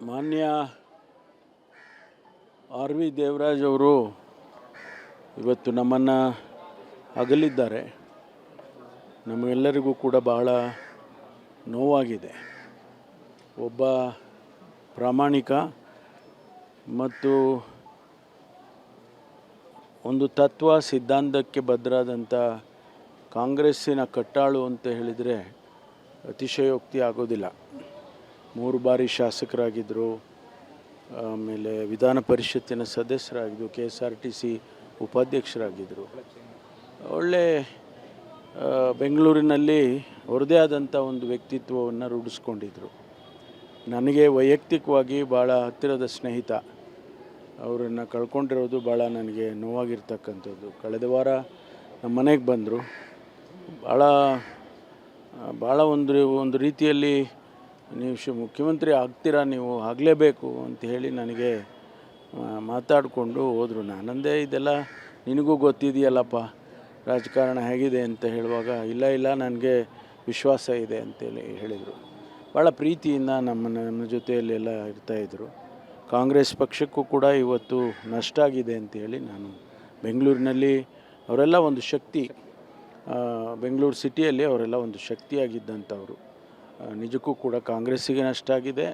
ಮಾನ್ಯ R V Devaraj ಅವರು ಇವತ್ತು ನಮ್ಮನ್ನು ಅಗಲಿದ್ದಾರೆ. ನಮಗೆಲ್ಲರಿಗೂ ಕೂಡ ಬಹಳ ನೋವಾಗಿದೆ. ಒಬ್ಬ ಪ್ರಾಮಾಣಿಕ ಮತ್ತು ಒಂದು ತತ್ವ ಸಿದ್ಧಾಂತಕ್ಕೆ ಬದ್ಧರಾದಂಥ ಕಾಂಗ್ರೆಸ್ಸಿನ ಕಟ್ಟಾಳು ಅಂತ ಹೇಳಿದರೆ ಅತಿಶಯೋಕ್ತಿ ಆಗೋದಿಲ್ಲ. 3 ಬಾರಿ ಶಾಸಕರಾಗಿದ್ದರು, ಆಮೇಲೆ ವಿಧಾನ ಪರಿಷತ್ತಿನ ಸದಸ್ಯರಾಗಿದ್ದರು, KSRTC ಉಪಾಧ್ಯಕ್ಷರಾಗಿದ್ದರು. ಒಳ್ಳೆ ಬೆಂಗಳೂರಿನಲ್ಲಿ ಅವ್ರದ್ದೇ ಆದಂಥ ಒಂದು ವ್ಯಕ್ತಿತ್ವವನ್ನು ರೂಢಿಸ್ಕೊಂಡಿದ್ದರು. ನನಗೆ ವೈಯಕ್ತಿಕವಾಗಿ ಭಾಳ ಹತ್ತಿರದ ಸ್ನೇಹಿತ. ಅವರನ್ನು ಕಳ್ಕೊಂಡಿರೋದು ಭಾಳ ನನಗೆ ನೋವಾಗಿರ್ತಕ್ಕಂಥದ್ದು. ಕಳೆದ ವಾರ ನಮ್ಮ ಮನೆಗೆ ಬಂದರು. ಭಾಳ ಒಂದು ರೀತಿಯಲ್ಲಿ ನೀವು ಮುಖ್ಯಮಂತ್ರಿ ಆಗ್ತೀರಾ, ನೀವು ಆಗಲೇಬೇಕು ಅಂತ ಹೇಳಿ ನನಗೆ ಮಾತಾಡಿಕೊಂಡು ಹೋದರು. ನಾನಂದೇ ಇದೆಲ್ಲ ನಿನಗೂ ಗೊತ್ತಿದೆಯಲ್ಲಪ್ಪ ರಾಜಕಾರಣ ಹೇಗಿದೆ ಅಂತ ಹೇಳುವಾಗ, ಇಲ್ಲ ನನಗೆ ವಿಶ್ವಾಸ ಇದೆ ಅಂತೇಳಿ ಹೇಳಿದರು. ಭಾಳ ಪ್ರೀತಿಯಿಂದ ನಮ್ಮ ಜೊತೆಯಲ್ಲೆಲ್ಲ ಇರ್ತಾಯಿದ್ರು. ಕಾಂಗ್ರೆಸ್ ಪಕ್ಷಕ್ಕೂ ಕೂಡ ಇವತ್ತು ನಷ್ಟ ಆಗಿದೆ ಅಂತೇಳಿ ನಾನು ಬೆಂಗಳೂರಿನಲ್ಲಿ ಅವರೆಲ್ಲ ಒಂದು ಶಕ್ತಿ, ಬೆಂಗಳೂರು ಸಿಟಿಯಲ್ಲಿ ಅವರೆಲ್ಲ ಒಂದು ಶಕ್ತಿಯಾಗಿದ್ದಂಥವರು. ನಿಜಕ್ಕೂ ಕೂಡ ಕಾಂಗ್ರೆಸ್ಸಿಗೆ ನಷ್ಟ ಆಗಿದೆ,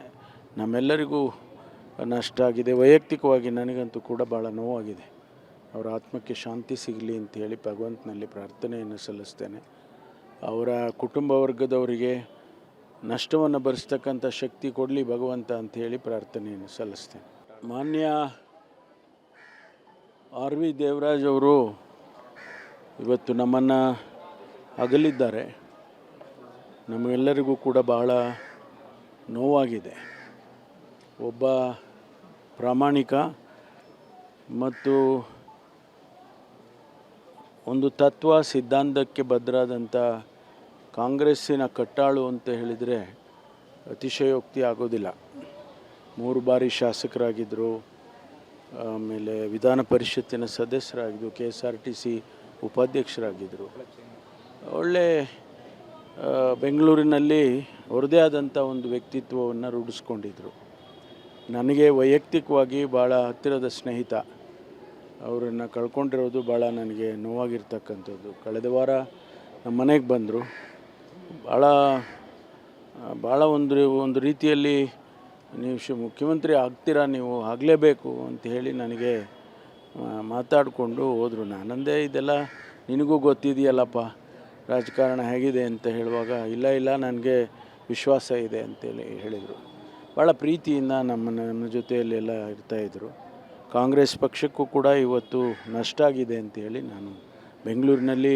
ನಮ್ಮೆಲ್ಲರಿಗೂ ನಷ್ಟ ಆಗಿದೆ. ವೈಯಕ್ತಿಕವಾಗಿ ನನಗಂತೂ ಕೂಡ ಭಾಳ ನೋವಾಗಿದೆ. ಅವರ ಆತ್ಮಕ್ಕೆ ಶಾಂತಿ ಸಿಗಲಿ ಅಂತೇಳಿ ಭಗವಂತನಲ್ಲಿ ಪ್ರಾರ್ಥನೆಯನ್ನು ಸಲ್ಲಿಸ್ತೇನೆ. ಅವರ ಕುಟುಂಬ ವರ್ಗದವರಿಗೆ ನಷ್ಟವನ್ನು ಭರಿಸ್ತಕ್ಕಂಥ ಶಕ್ತಿ ಕೊಡಲಿ ಭಗವಂತ ಅಂಥೇಳಿ ಪ್ರಾರ್ಥನೆಯನ್ನು ಸಲ್ಲಿಸ್ತೇನೆ. ಮಾನ್ಯ ಆರ್ ವಿ ದೇವರಾಜ್ ಅವರು ಇವತ್ತು ನಮ್ಮನ್ನು ಅಗಲಿದ್ದಾರೆ. ನಮಗೆಲ್ಲರಿಗೂ ಕೂಡ ಬಹಳ ನೋವಾಗಿದೆ. ಒಬ್ಬ ಪ್ರಾಮಾಣಿಕ ಮತ್ತು ಒಂದು ತತ್ವ ಸಿದ್ಧಾಂತಕ್ಕೆ ಬದ್ಧರಾದಂಥ ಕಾಂಗ್ರೆಸ್ಸಿನ ಕಟ್ಟಾಳು ಅಂತ ಹೇಳಿದರೆ ಅತಿಶಯೋಕ್ತಿ ಆಗೋದಿಲ್ಲ. 3 ಬಾರಿ ಶಾಸಕರಾಗಿದ್ದರು, ಆಮೇಲೆ ವಿಧಾನ ಪರಿಷತ್ತಿನ ಸದಸ್ಯರಾಗಿದ್ದರು, KSRTC ಉಪಾಧ್ಯಕ್ಷರಾಗಿದ್ದರು. ಒಳ್ಳೆ ಬೆಂಗಳೂರಿನಲ್ಲಿ ಅವ್ರದ್ದೇ ಆದಂಥ ಒಂದು ವ್ಯಕ್ತಿತ್ವವನ್ನು ರೂಢಿಸ್ಕೊಂಡಿದ್ದರು. ನನಗೆ ವೈಯಕ್ತಿಕವಾಗಿ ಭಾಳ ಹತ್ತಿರದ ಸ್ನೇಹಿತ. ಅವರನ್ನು ಕಳ್ಕೊಂಡಿರೋದು ಭಾಳ ನನಗೆ ನೋವಾಗಿರ್ತಕ್ಕಂಥದ್ದು. ಕಳೆದ ವಾರ ನಮ್ಮ ಮನೆಗೆ ಬಂದರು. ಭಾಳ ಒಂದು ರೀತಿಯಲ್ಲಿ ನೀವು ಮುಖ್ಯಮಂತ್ರಿ ಆಗ್ತೀರಾ, ನೀವು ಆಗಲೇಬೇಕು ಅಂತ ಹೇಳಿ ನನಗೆ ಮಾತಾಡಿಕೊಂಡು ಹೋದರು. ನಾನಂದೇ ಇದೆಲ್ಲ ನಿನಗೂ ಗೊತ್ತಿದೆಯಲ್ಲಪ್ಪ ರಾಜಕಾರಣ ಹೇಗಿದೆ ಅಂತ ಹೇಳುವಾಗ, ಇಲ್ಲ ನನಗೆ ವಿಶ್ವಾಸ ಇದೆ ಅಂತೇಳಿ ಹೇಳಿದರು. ಭಾಳ ಪ್ರೀತಿಯಿಂದ ನಮ್ಮ ಜೊತೆಯಲ್ಲೆಲ್ಲ ಇರ್ತಾಯಿದ್ರು. ಕಾಂಗ್ರೆಸ್ ಪಕ್ಷಕ್ಕೂ ಕೂಡ ಇವತ್ತು ನಷ್ಟ ಆಗಿದೆ ಅಂತೇಳಿ ನಾನು ಬೆಂಗಳೂರಿನಲ್ಲಿ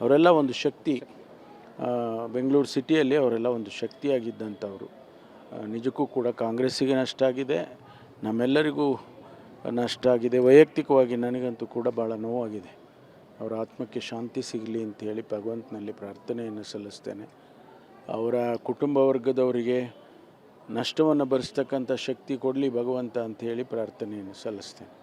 ಅವರೆಲ್ಲ ಒಂದು ಶಕ್ತಿ, ಬೆಂಗಳೂರು ಸಿಟಿಯಲ್ಲಿ ಅವರೆಲ್ಲ ಒಂದು ಶಕ್ತಿಯಾಗಿದ್ದಂಥವರು. ನಿಜಕ್ಕೂ ಕೂಡ ಕಾಂಗ್ರೆಸ್ಸಿಗೆ ನಷ್ಟ ಆಗಿದೆ, ನಮ್ಮೆಲ್ಲರಿಗೂ ನಷ್ಟ ಆಗಿದೆ. ವೈಯಕ್ತಿಕವಾಗಿ ನನಗಂತೂ ಕೂಡ ಭಾಳ ನೋವಾಗಿದೆ. ಅವರ ಆತ್ಮಕ್ಕೆ ಶಾಂತಿ ಸಿಗಲಿ ಅಂತೇಳಿ ಭಗವಂತನಲ್ಲಿ ಪ್ರಾರ್ಥನೆಯನ್ನು ಸಲ್ಲಿಸ್ತೇನೆ. ಅವರ ಕುಟುಂಬ ವರ್ಗದವರಿಗೆ ನಷ್ಟವನ್ನು ಭರಿಸ್ತಕ್ಕಂಥ ಶಕ್ತಿ ಕೊಡಲಿ ಭಗವಂತ ಅಂಥೇಳಿ ಪ್ರಾರ್ಥನೆಯನ್ನು ಸಲ್ಲಿಸ್ತೇನೆ.